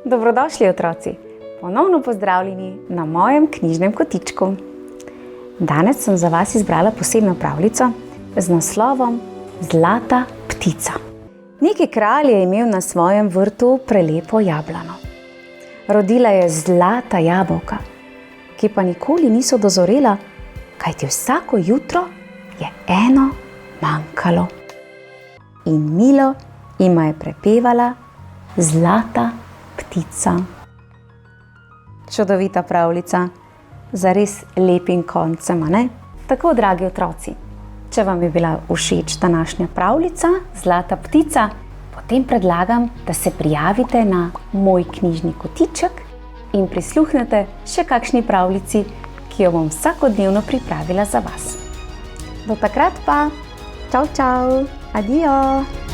Dobrodošli, otroci! Ponovno pozdravljeni na mojem knjižnem kotičku. Danes sem za vas izbrala posebno pravljico z naslovom Zlata ptica. Neki kralj je imel na svojem vrtu prelepo jablano. Rodila je zlata jabolka, ki pa nikoli niso dozorela, kajti vsako jutro je eno manjkalo. In milo jima je prepevala zlata ptica. Čudovita pravljica, z res lepim koncem, a ne? Tako, dragi otroci, če vam je bila všeč današnja pravljica Zlata ptica, potem predlagam, da se prijavite na moj knjižni kotiček in prisluhnete še kakšni pravljici, ki jo bom vsakodnevno pripravila za vas. Do takrat pa, čau, čau, adijo!